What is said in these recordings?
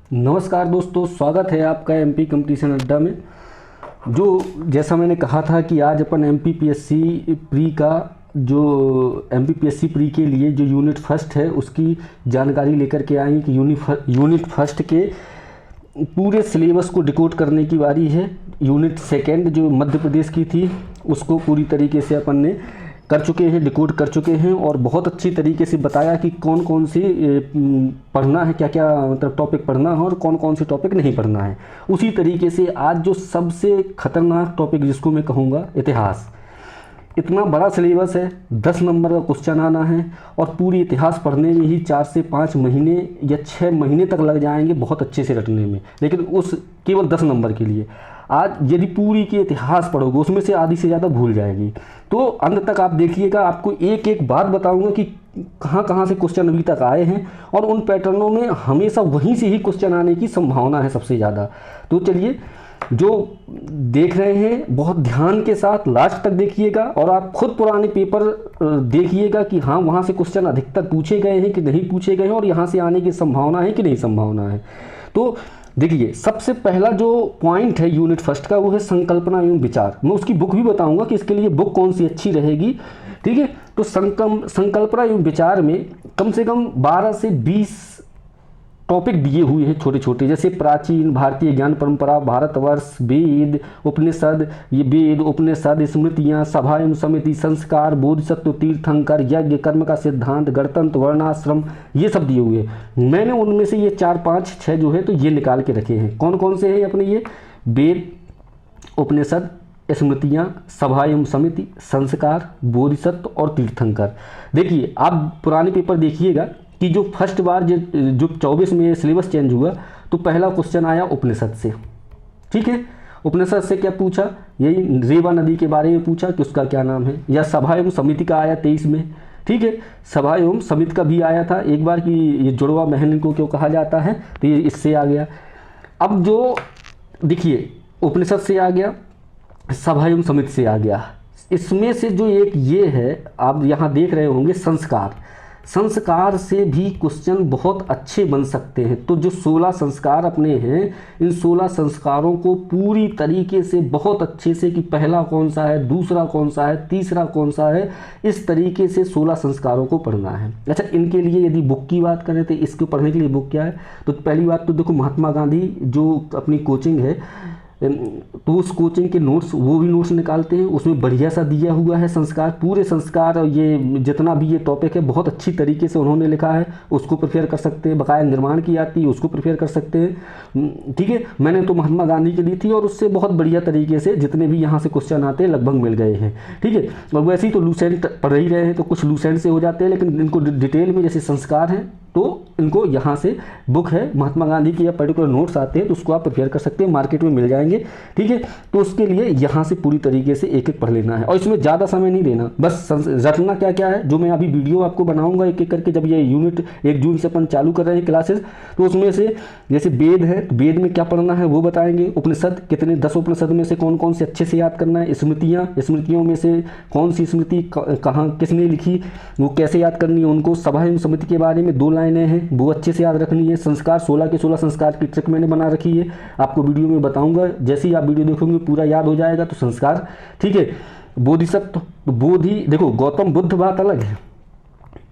नमस्कार दोस्तों, स्वागत है आपका एमपी कंपटीशन अड्डा में। जो जैसा मैंने कहा था कि आज अपन एमपीपीएससी प्री का जो एमपीपीएससी प्री के लिए जो यूनिट फर्स्ट है उसकी जानकारी लेकर के आए कि यूनिट फर्स्ट के पूरे सिलेबस को डिकोड करने की बारी है। यूनिट सेकंड जो मध्य प्रदेश की थी उसको पूरी तरीके से अपन ने कर चुके हैं, डिकोड कर चुके हैं और बहुत अच्छी तरीके से बताया कि कौन कौन सी पढ़ना है, क्या क्या मतलब टॉपिक पढ़ना है और कौन कौन से टॉपिक नहीं पढ़ना है। उसी तरीके से आज जो सबसे खतरनाक टॉपिक जिसको मैं कहूँगा इतिहास, इतना बड़ा सिलेबस है, 10 नंबर का क्वेश्चन आना है और पूरी इतिहास पढ़ने में ही 4 से 5 महीने या 6 महीने तक लग जाएंगे बहुत अच्छे से रटने में, लेकिन उस केवल 10 नंबर के लिए। आज यदि पूरी की इतिहास पढ़ोगे उसमें से आधी से ज़्यादा भूल जाएगी। तो अंत तक आप देखिएगा, आपको एक एक बात बताऊंगा कि कहाँ कहाँ से क्वेश्चन अभी तक आए हैं और उन पैटर्नों में हमेशा वहीं से ही क्वेश्चन आने की संभावना है सबसे ज़्यादा। तो चलिए, जो देख रहे हैं बहुत ध्यान के साथ लास्ट तक देखिएगा और आप खुद पुराने पेपर देखिएगा कि हाँ वहाँ से क्वेश्चन अधिकतर पूछे गए हैं कि नहीं पूछे गए हैं और यहाँ से आने की संभावना है कि नहीं संभावना है। तो देखिए, सबसे पहला जो पॉइंट है यूनिट फर्स्ट का वो है संकल्पना एवं विचार। मैं उसकी बुक भी बताऊंगा कि इसके लिए बुक कौन सी अच्छी रहेगी, ठीक है। तो संकल्पना एवं विचार में कम से कम 12 से 20 टॉपिक दिए हुए हैं छोटे छोटे, जैसे प्राचीन भारतीय ज्ञान परंपरा, भारतवर्ष, वेद उपनिषद, ये वेद उपनिषद, स्मृतियाँ, सभा एवं समिति, संस्कार, बोधिसत्व, तीर्थंकर, यज्ञ, कर्म का सिद्धांत, गणतंत्र, वर्णाश्रम, ये सब दिए हुए हैं। मैंने उनमें से ये 4 5 6 जो है तो ये निकाल के रखे हैं। कौन कौन से हैं अपने ये? वेद, उपनिषद, स्मृतियाँ, सभा एवं समिति, संस्कार, बोधिसत्व और तीर्थंकर। देखिए, आप पुराने पेपर देखिएगा कि जो फर्स्ट बार जो 24 में सिलेबस चेंज हुआ तो पहला क्वेश्चन आया उपनिषद से, ठीक है। उपनिषद से क्या पूछा? यही रेवा नदी के बारे में पूछा कि उसका क्या नाम है। या सभा एवं समिति का आया 23 में, ठीक है। सभा एवं समिति का भी आया था एक बार कि ये जुड़वा महल को क्यों कहा जाता है, तो ये इससे आ गया। अब जो देखिए, उपनिषद से आ गया, सभा एवं समिति से आ गया। इसमें से जो एक ये है, आप यहाँ देख रहे होंगे संस्कार, संस्कार से भी क्वेश्चन बहुत अच्छे बन सकते हैं। तो जो 16 संस्कार अपने हैं, इन 16 संस्कारों को पूरी तरीके से बहुत अच्छे से कि पहला कौन सा है, दूसरा कौन सा है, तीसरा कौन सा है, इस तरीके से 16 संस्कारों को पढ़ना है। अच्छा, इनके लिए यदि बुक की बात करें तो इसको पढ़ने के लिए बुक क्या है? तो पहली बात तो देखो, महात्मा गांधी जो अपनी कोचिंग है तो उस कोचिंग के नोट्स, वो भी नोट्स निकालते हैं, उसमें बढ़िया सा दिया हुआ है संस्कार, पूरे संस्कार और ये जितना भी ये टॉपिक है बहुत अच्छी तरीके से उन्होंने लिखा है, उसको प्रिपेयर कर सकते हैं। बकाया निर्माण की आती है, उसको प्रिपेयर कर सकते हैं, ठीक है। मैंने तो महात्मा गांधी की ली थी और उससे बहुत बढ़िया तरीके से जितने भी यहाँ से क्वेश्चन आते हैं लगभग मिल गए हैं, ठीक है। और वैसे ही तो लूसेंट पढ़ ही रहे हैं तो कुछ लूसेंट से हो जाते हैं, लेकिन इनको डिटेल में जैसे संस्कार हैं तो इनको यहाँ से बुक है महात्मा गांधी की या पर्टिकुलर नोट्स आते हैं तो उसको आप प्रिपेयर कर सकते हैं, मार्केट में मिल जाएंगे, ठीक है। तो उसके लिए यहाँ से पूरी तरीके से एक एक पढ़ लेना है और इसमें ज़्यादा समय नहीं देना, बस रटना क्या क्या है, जो मैं अभी वीडियो आपको बनाऊंगा एक एक करके। जब ये यूनिट 1 जून से अपन चालू कर रहे हैं क्लासेस, तो उसमें से जैसे वेद है तो वेद में क्या पढ़ना है वो बताएंगे। उपनिषद कितने, 10 उपनिषद में से कौन कौन से अच्छे से याद करना है। स्मृतियाँ, स्मृतियों में से कौन सी स्मृति कहाँ किसने लिखी, वो कैसे याद करनी है उनको। सभा एवं समिति के बारे में 2 लाइनें हैं, वो अच्छे से याद रखनी है। संस्कार 16 के 16 संस्कार की ट्रिक मैंने बना रखी है, आपको वीडियो में बताऊंगा, जैसे ही आप वीडियो देखोगे पूरा याद हो जाएगा। तो संस्कार, ठीक है। बोधिसत्व, बोधि देखो, गौतम बुद्ध बात अलग है,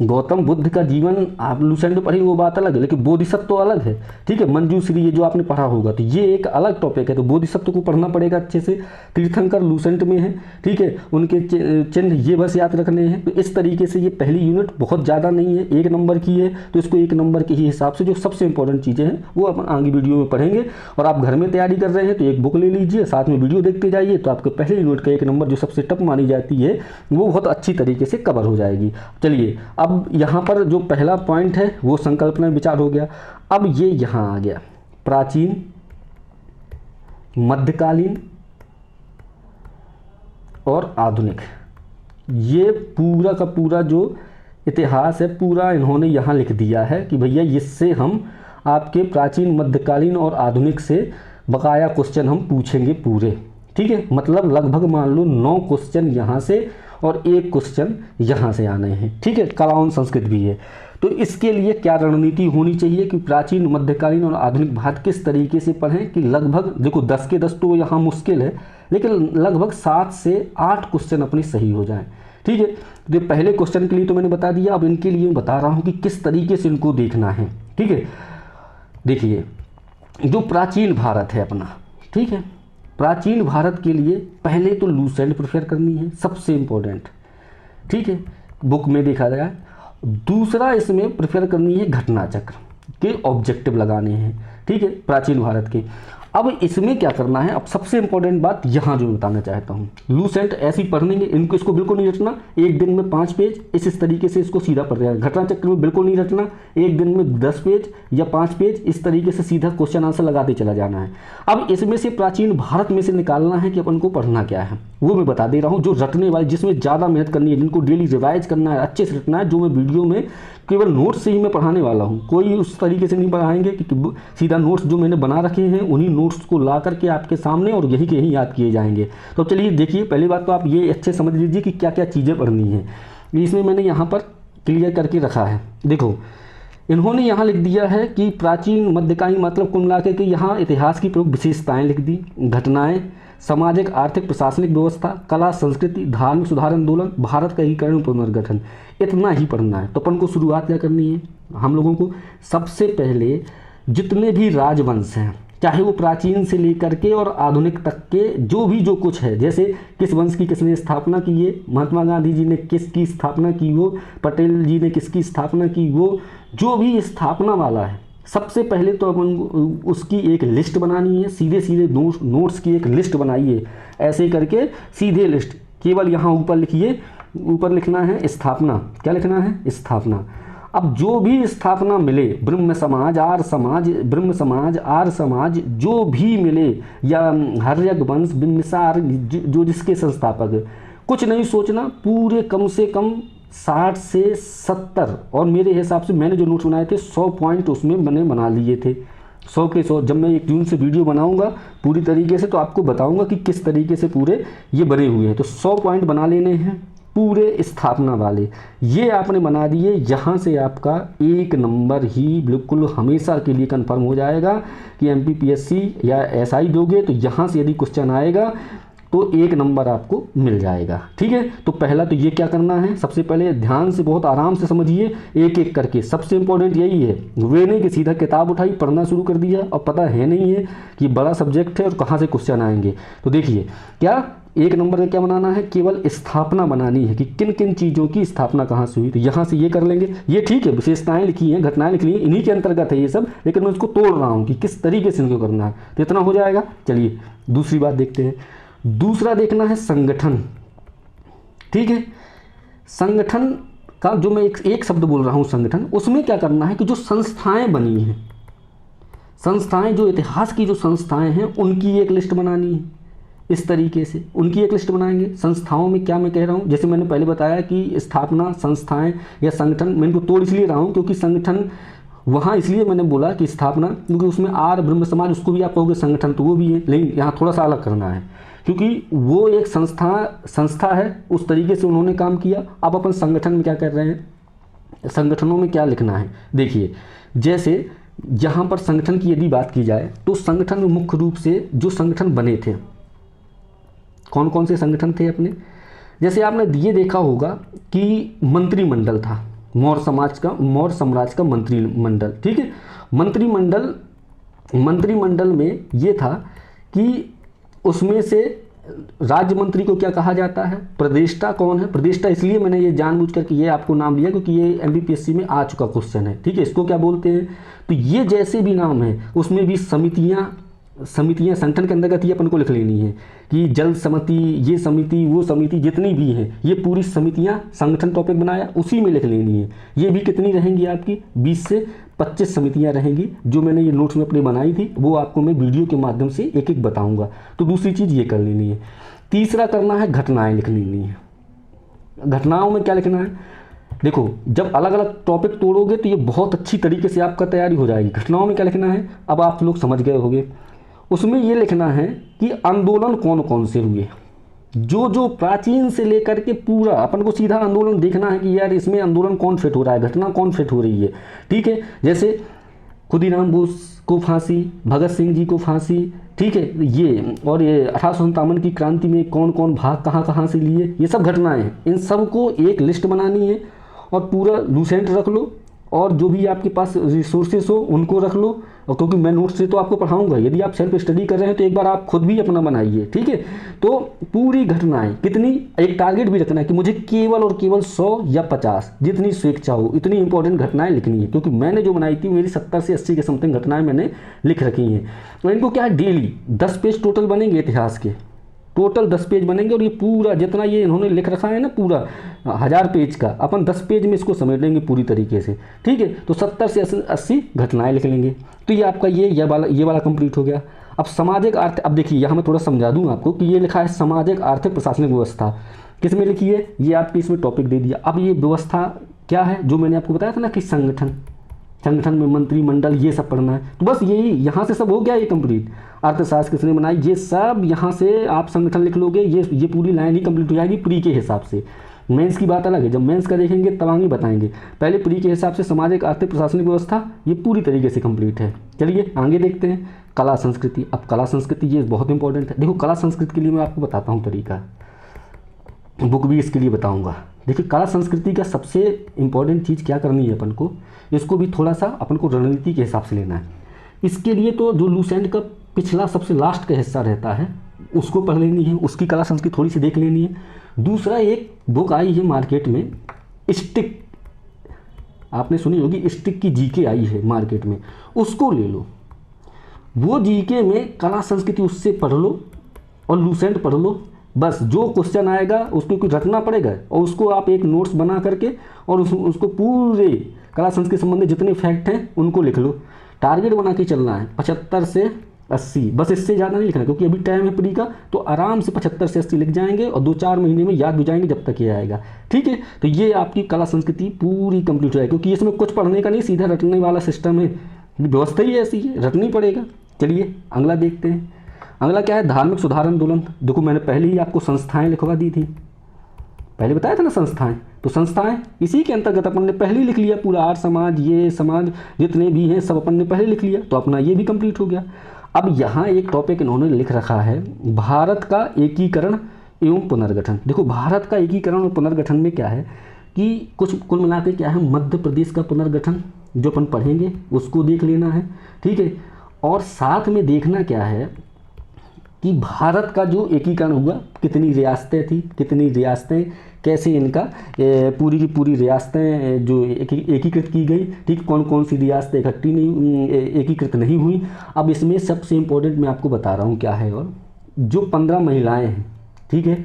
गौतम बुद्ध का जीवन आप लूसेंट में पढ़ी वो बात अलग है, लेकिन बोधिसत्व तो अलग है, ठीक है। मंजूश्री ये जो आपने पढ़ा होगा तो ये एक अलग टॉपिक है, तो बोधिसत्व को पढ़ना पड़ेगा अच्छे से। तीर्थंकर लूसेंट में है, ठीक है, उनके चिन्ह ये बस याद रखने हैं। तो इस तरीके से ये पहली यूनिट बहुत ज़्यादा नहीं है, 1 नंबर की है, तो इसको 1 नंबर के ही हिसाब से जो सबसे इंपॉर्टेंट चीज़ें हैं वो अपन आगे वीडियो में पढ़ेंगे। और आप घर में तैयारी कर रहे हैं तो एक बुक ले लीजिए, साथ में वीडियो देखते जाइए, तो आपके पहले यूनिट का 1 नंबर जो सबसे टफ मानी जाती है वो बहुत अच्छी तरीके से कवर हो जाएगी। चलिए, अब यहाँ पर जो पहला पॉइंट है वो संकल्पना विचार हो गया। अब ये यहाँ आ गया प्राचीन, मध्यकालीन और आधुनिक। ये पूरा का पूरा जो इतिहास है पूरा इन्होंने यहाँ लिख दिया है कि भैया इससे हम आपके प्राचीन, मध्यकालीन और आधुनिक से बकाया क्वेश्चन हम पूछेंगे पूरे, ठीक है। मतलब लगभग मान लो 9 क्वेश्चन यहाँ से और 1 क्वेश्चन यहाँ से आने हैं, ठीक है। कला और संस्कृत भी है। तो इसके लिए क्या रणनीति होनी चाहिए कि प्राचीन, मध्यकालीन और आधुनिक भारत किस तरीके से पढ़ें कि लगभग देखो 10 के 10 तो यहाँ मुश्किल है, लेकिन लगभग 7 से 8 क्वेश्चन अपने सही हो जाएं। ठीक है, तो पहले क्वेश्चन के लिए तो मैंने बता दिया, अब इनके लिए बता रहा हूँ कि किस तरीके से इनको देखना है। ठीक है, देखिए जो प्राचीन भारत है अपना, ठीक है, प्राचीन भारत के लिए पहले तो लूसेंट प्रेफर करनी है, सबसे इम्पोर्टेंट। ठीक है, बुक में देखा जाए। दूसरा इसमें प्रेफर करनी है घटना चक्र के ऑब्जेक्टिव लगाने हैं। ठीक है, प्राचीन भारत के। अब इसमें क्या करना है, अब सबसे इंपॉर्टेंट बात यहाँ जो बताना चाहता हूँ, लूसेंट ऐसी पढ़नेंगे, इनको इसको बिल्कुल नहीं रटना, एक दिन में 5 पेज इस तरीके से इसको सीधा पढ़ रहे हैं। घटना चक्र में बिल्कुल नहीं रटना, एक दिन में 10 पेज या 5 पेज इस तरीके से सीधा क्वेश्चन आंसर लगाते चला जाना है। अब इसमें से प्राचीन भारत में से निकालना है कि अपन को पढ़ना क्या है, वो मैं बता दे रहा हूँ। जो रटने वाले, जिसमें ज़्यादा मेहनत करनी है, जिनको डेली रिवाइज करना है, अच्छे से रटना है, जो मैं वीडियो में केवल नोट्स से ही मैं पढ़ाने वाला हूँ, कोई उस तरीके से नहीं पढ़ाएंगे कि सीधा नोट्स जो मैंने बना रखे हैं उन्हीं नोट्स को ला करके आपके सामने और यही के यही याद किए जाएंगे। तो चलिए देखिए, पहली बात तो आप ये अच्छे समझ लीजिए कि क्या क्या चीज़ें पढ़नी है। इसमें मैंने यहाँ पर क्लियर करके रखा है। देखो इन्होंने यहाँ लिख दिया है कि प्राचीन, मध्यकालीन मतलब कुल मिला के यहाँ इतिहास की प्रमुख विशेषताएँ लिख दी, घटनाएँ, सामाजिक, आर्थिक, प्रशासनिक व्यवस्था, कला, संस्कृति, धार्मिक सुधार आंदोलन, भारत का एकीकरण, पुनर्गठन, इतना ही पढ़ना है। तो अपन को शुरुआत क्या करनी है, हम लोगों को सबसे पहले जितने भी राजवंश हैं, चाहे वो प्राचीन से लेकर के और आधुनिक तक के जो कुछ है, जैसे किस वंश की किसने स्थापना की है, महात्मा गांधी जी ने किसकी स्थापना की, वो पटेल जी ने किसकी स्थापना की, वो जो भी स्थापना वाला है, सबसे पहले तो अपन उसकी एक लिस्ट बनानी है। सीधे सीधे नोट्स की एक लिस्ट बनाइए, ऐसे करके सीधे लिस्ट। केवल यहाँ ऊपर लिखिए, ऊपर लिखना है स्थापना। क्या लिखना है? स्थापना। अब जो भी स्थापना मिले, ब्रह्म समाज, आर्य समाज, ब्रह्म समाज, आर्य समाज, जो भी मिले, या हर्यक वंश, बिंबिसार, जो जिसके संस्थापक, कुछ नहीं सोचना, पूरे कम से कम 60 से 70, और मेरे हिसाब से मैंने जो नोट्स बनाए थे 100 पॉइंट उसमें मैंने बना लिए थे, 100 के 100। जब मैं 1 जून से वीडियो बनाऊंगा पूरी तरीके से तो आपको बताऊंगा कि किस तरीके से पूरे ये बने हुए हैं। तो 100 पॉइंट बना लेने हैं पूरे स्थापना वाले, ये आपने बना दिए। यहाँ से आपका 1 नंबर ही बिल्कुल हमेशा के लिए कंफर्म हो जाएगा कि MPPSC या SI दोगे तो यहाँ से यदि क्वेश्चन आएगा तो 1 नंबर आपको मिल जाएगा। ठीक है, तो पहला तो ये क्या करना है, सबसे पहले ध्यान से बहुत आराम से समझिए, एक एक करके। सबसे इंपॉर्टेंट यही है, वे नहीं कि सीधा किताब उठाई पढ़ना शुरू कर दिया और पता है नहीं है कि बड़ा सब्जेक्ट है और कहाँ से क्वेश्चन आएंगे। तो देखिए क्या 1 नंबर में क्या बनाना है, केवल स्थापना बनानी है कि किन किन चीज़ों की स्थापना कहाँ से हुई। तो यहाँ से ये कर लेंगे, ये ठीक है, विशेषताएँ लिखी हैं, घटनाएँ लिखी हैं, इन्हीं के अंतर्गत है ये सब, लेकिन मैं उसको तोड़ रहा हूँ कि किस तरीके से इनको करना है। तो इतना हो जाएगा। चलिए दूसरी बात देखते हैं। दूसरा देखना है संगठन। ठीक है, संगठन का जो मैं एक शब्द बोल रहा हूँ संगठन, उसमें क्या करना है कि जो संस्थाएं बनी हैं, संस्थाएं, जो इतिहास की जो संस्थाएं हैं, उनकी एक लिस्ट बनानी है। इस तरीके से उनकी एक लिस्ट बनाएंगे। संस्थाओं में क्या मैं कह रहा हूँ, जैसे मैंने पहले बताया कि स्थापना, संस्थाएं या संगठन, मैं इनको तोड़ इसलिए रहा हूँ क्योंकि संगठन वहाँ इसलिए मैंने बोला कि स्थापना, क्योंकि उसमें आर्य, ब्रह्म समाज, उसको भी आप कहोगे संगठन, तो वो भी है, लेकिन यहाँ थोड़ा सा अलग करना है क्योंकि वो एक संस्था है, उस तरीके से उन्होंने काम किया। अब अपन संगठन में क्या कर रहे हैं, संगठनों में क्या लिखना है। देखिए जैसे यहाँ पर संगठन की यदि बात की जाए तो संगठन में मुख्य रूप से जो संगठन बने थे, कौन कौन से संगठन थे अपने, जैसे आपने ये देखा होगा कि मंत्रिमंडल था, मौर्य साम्राज्य का मंत्रिमंडल। ठीक है, मंत्रिमंडल में ये था कि उसमें से राज्य मंत्री को क्या कहा जाता है, प्रदेष्टा कौन है। प्रदेष्टा इसलिए मैंने ये जानबूझ करके ये आपको नाम लिया क्योंकि ये MPPSC में आ चुका क्वेश्चन है। ठीक है, इसको क्या बोलते हैं, तो ये जैसे भी नाम है उसमें भी समितियाँ संगठन के अंतर्गत ये अपन को लिख लेनी है कि जल समिति, ये समिति, वो समिति, जितनी भी हैं ये पूरी समितियां, संगठन टॉपिक बनाया उसी में लिख लेनी है। ये भी कितनी रहेंगी आपकी, 20 से 25 समितियां रहेंगी, जो मैंने ये नोट्स में अपनी बनाई थी, वो आपको मैं वीडियो के माध्यम से एक एक बताऊंगा। तो दूसरी चीज़ ये कर लेनी है। तीसरा करना है, घटनाएँ लिख लेनी है। घटनाओं में क्या लिखना है, देखो जब अलग अलग टॉपिक तोड़ोगे तो ये बहुत अच्छी तरीके से आपका तैयारी हो जाएगी। घटनाओं में क्या लिखना है, अब आप लोग समझ गए होंगे। उसमें ये लिखना है कि आंदोलन कौन कौन से हुए, जो जो प्राचीन से लेकर के पूरा अपन को सीधा आंदोलन देखना है कि यार इसमें आंदोलन कौन फिट हो रहा है, घटना कौन फिट हो रही है। ठीक है, जैसे खुदीराम बोस को फांसी, भगत सिंह जी को फांसी, ठीक है, ये और ये 1857 की क्रांति में कौन कौन भाग कहाँ कहाँ से लिए, ये सब घटनाएं हैं। इन सब को एक लिस्ट बनानी है और पूरा लूसेंट रख लो, और जो भी आपके पास रिसोर्सेस हो उनको रख लो। और क्योंकि मैं नोट्स से तो आपको पढ़ाऊंगा, यदि आप सेल्फ स्टडी कर रहे हैं तो एक बार आप खुद भी अपना बनाइए। ठीक है, तो पूरी घटनाएं कितनी, एक टारगेट भी रखना है कि मुझे केवल और केवल 100 या 50, जितनी स्वेच्छा हो इतनी इंपॉर्टेंट घटनाएं लिखनी है। क्योंकि मैंने जो बनाई थी मेरी 70 से 80 के समथिंग घटनाएं मैंने लिख रखी हैं। तो इनको क्या है, डेली 10 पेज टोटल बनेंगे इतिहास के, टोटल 10 पेज बनेंगे। और ये पूरा जितना ये इन्होंने लिख रखा है ना, पूरा 1000 पेज का, अपन 10 पेज में इसको समेट लेंगे पूरी तरीके से। ठीक है, तो 70 से 80 घटनाएं लिख लेंगे। तो ये आपका ये वाला कंप्लीट हो गया। अब सामाजिक आर्थिक, अब देखिए यहाँ मैं थोड़ा समझा दूँ आपको कि ये लिखा है सामाजिक आर्थिक प्रशासनिक व्यवस्था, किस में लिखी है, ये आपके इसमें टॉपिक दे दिया। अब ये व्यवस्था क्या है, जो मैंने आपको बताया था ना कि संगठन में मंत्रिमंडल, ये सब पढ़ना है। तो बस यही यहाँ से सब हो गया ये कंप्लीट। अर्थशास्त्र किसने बनाई, ये सब यहाँ से आप संगठन लिख लोगे, ये पूरी लाइन ही कंप्लीट हो जाएगी प्री के हिसाब से। मेंस की बात अलग है, जब मेंस का देखेंगे तब आगे बताएंगे। पहले प्री के हिसाब से सामाजिक आर्थिक प्रशासनिक व्यवस्था ये पूरी तरीके से कंप्लीट है। चलिए आगे देखते हैं कला संस्कृति। अब कला संस्कृति ये बहुत इंपॉर्टेंट है। देखो कला संस्कृति के लिए मैं आपको बताता हूँ तरीका, बुक भी इसके लिए बताऊँगा। देखिए कला संस्कृति का सबसे इम्पॉर्टेंट चीज़ क्या करनी है अपन को, इसको भी थोड़ा सा अपन को रणनीति के हिसाब से लेना है। इसके लिए तो जो लूसेंट का पिछला सबसे लास्ट का हिस्सा रहता है उसको पढ़ लेनी है, उसकी कला संस्कृति थोड़ी सी देख लेनी है। दूसरा एक बुक आई है मार्केट में, स्टिक, आपने सुनी होगी, स्टिक की जीके आई है मार्केट में, उसको ले लो। वो जीके में कला संस्कृति उससे पढ़ लो और लूसेंट पढ़ लो। बस जो क्वेश्चन आएगा उसको कुछ रटना पड़ेगा और उसको आप एक नोट्स बना करके और उसको पूरे कला संस्कृति संबंधित जितने फैक्ट हैं उनको लिख लो। टारगेट बना के चलना है 75 से 80, बस इससे ज़्यादा नहीं लिखना, क्योंकि अभी टाइम है प्री का, तो आराम से 75 से 80 लिख जाएंगे और 2-4 महीने में याद भी जाएंगे जब तक ये आएगा। ठीक है, तो ये आपकी कला संस्कृति पूरी कंप्लीट हो जाएगी, क्योंकि इसमें कुछ पढ़ने का नहीं, सीधा रटने वाला सिस्टम है, व्यवस्था ही ऐसी है, रटनी पड़ेगा। चलिए अगला देखते हैं। अगला क्या है, धार्मिक सुधार आंदोलन। देखो मैंने पहले ही आपको संस्थाएं लिखवा दी थी, पहले बताया था ना संस्थाएं, तो संस्थाएं इसी के अंतर्गत अपन ने पहले ही लिख लिया पूरा। आर्य समाज, ये समाज जितने भी हैं सब अपन ने पहले लिख लिया, तो अपना ये भी कंप्लीट हो गया। अब यहाँ एक टॉपिक इन्होंने लिख रखा है, भारत का एकीकरण एवं पुनर्गठन। देखो भारत का एकीकरण और पुनर्गठन में क्या है कि कुछ कुल मिला के क्या है, मध्य प्रदेश का पुनर्गठन जो अपन पढ़ेंगे उसको देख लेना है। ठीक है, और साथ में देखना क्या है कि भारत का जो एकीकरण हुआ, कितनी रियासतें थी, कितनी रियासतें, कैसे इनका पूरी की पूरी रियासतें जो एकीकृत की गई। ठीक, कौन कौन सी रियासतें इकट्ठी नहीं, एकीकृत नहीं हुई। अब इसमें सबसे इम्पोर्टेंट मैं आपको बता रहा हूँ क्या है, और जो 15 महिलाएं हैं, ठीक है,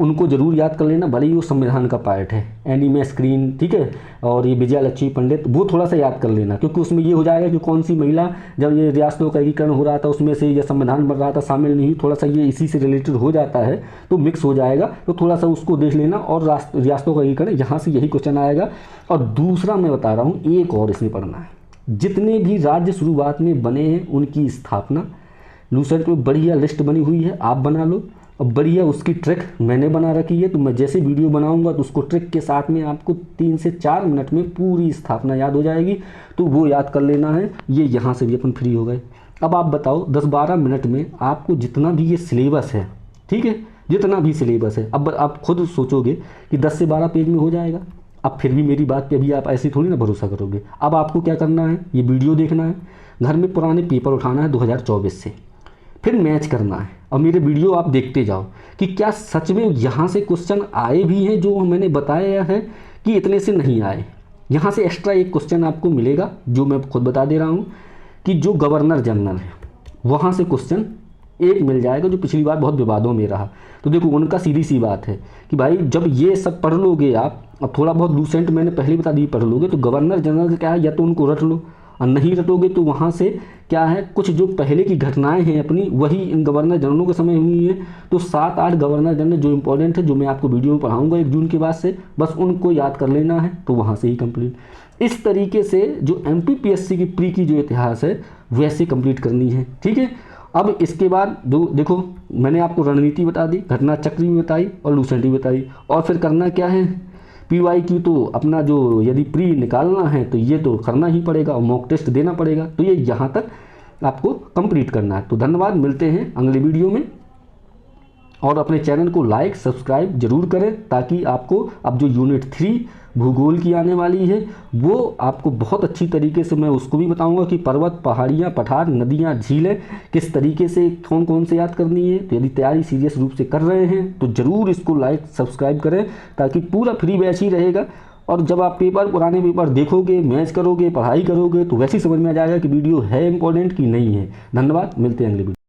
उनको ज़रूर याद कर लेना, भले ही वो संविधान का पार्ट है, एनीमे स्क्रीन, ठीक है, और ये विजया लक्ष्मी पंडित, वो थोड़ा सा याद कर लेना, क्योंकि उसमें ये हो जाएगा कि कौन सी महिला जब ये रियासतों का एकीकरण हो रहा था उसमें से ये संविधान बन रहा था शामिल नहीं, थोड़ा सा ये इसी से रिलेटेड हो जाता है तो मिक्स हो जाएगा, तो थोड़ा सा उसको देख लेना। और रियासतों का एकीकरण यहाँ से यही क्वेश्चन आएगा। और दूसरा मैं बता रहा हूँ एक और इसमें पढ़ना है, जितने भी राज्य शुरुआत में बने हैं उनकी स्थापना। लूसेंट में बढ़िया लिस्ट बनी हुई है, आप बना लो, और बढ़िया उसकी ट्रिक मैंने बना रखी है, तो मैं जैसे वीडियो बनाऊंगा तो उसको ट्रिक के साथ में आपको 3 से 4 मिनट में पूरी स्थापना याद हो जाएगी, तो वो याद कर लेना है। ये यहाँ से भी अपन फ्री हो गए। अब आप बताओ 10-12 मिनट में आपको जितना भी ये सिलेबस है, ठीक है, जितना भी सिलेबस है, अब आप खुद सोचोगे कि 10 से 12 पेज में हो जाएगा। अब फिर भी मेरी बात पे अभी आप ऐसी थोड़ी ना भरोसा करोगे। अब आपको क्या करना है, ये वीडियो देखना है, घर में पुराने पेपर उठाना है 2024 से, फिर मैच करना है, और मेरे वीडियो आप देखते जाओ कि क्या सच में यहाँ से क्वेश्चन आए भी हैं जो मैंने बताया है कि इतने से नहीं आए। यहाँ से एक्स्ट्रा एक क्वेश्चन आपको मिलेगा जो मैं खुद बता दे रहा हूँ कि जो गवर्नर जनरल है वहाँ से क्वेश्चन एक मिल जाएगा, जो पिछली बार बहुत विवादों में रहा। तो देखो उनका सीधी सी बात है कि भाई जब ये सब पढ़ लोगे आप, अब थोड़ा बहुत लूसेंट मैंने पहले बता दी पढ़ लोगे, तो गवर्नर जनरल का क्या है, या तो उनको रट लो, और नहीं रटोगे तो वहाँ से क्या है, कुछ जो पहले की घटनाएं हैं अपनी वही इन गवर्नर जनरलों के समय हुई हैं, तो 7-8 गवर्नर जनरल जो इंपॉर्टेंट है, जो मैं आपको वीडियो में पढ़ाऊंगा 1 जून के बाद से, बस उनको याद कर लेना है, तो वहाँ से ही कंप्लीट। इस तरीके से जो MPPSC की प्री की जो इतिहास है वैसे कंप्लीट करनी है, ठीक है। अब इसके बाद देखो मैंने आपको रणनीति बता दी, घटना चक्र भी बताई और लूसेंट भी बताई, और फिर करना क्या है, PYQ तो अपना जो यदि प्री निकालना है तो ये तो करना ही पड़ेगा और मॉक टेस्ट देना पड़ेगा, तो ये यहाँ तक आपको कंप्लीट करना है। तो धन्यवाद, मिलते हैं अगले वीडियो में, और अपने चैनल को लाइक सब्सक्राइब जरूर करें ताकि आपको अब जो यूनिट 3 भूगोल की आने वाली है वो आपको बहुत अच्छी तरीके से मैं उसको भी बताऊंगा कि पर्वत, पहाड़ियाँ, पठार, नदियाँ, झीलें किस तरीके से कौन कौन से याद करनी है। तो यदि तैयारी सीरियस रूप से कर रहे हैं तो ज़रूर इसको लाइक सब्सक्राइब करें ताकि पूरा फ्री बैच ही रहेगा, और जब आप पुराने पेपर देखोगे, मैच करोगे, पढ़ाई करोगे तो वैसे ही समझ में आ जाएगा कि वीडियो है इंपॉर्टेंट कि नहीं है। धन्यवाद, मिलते हैं अगले वीडियो।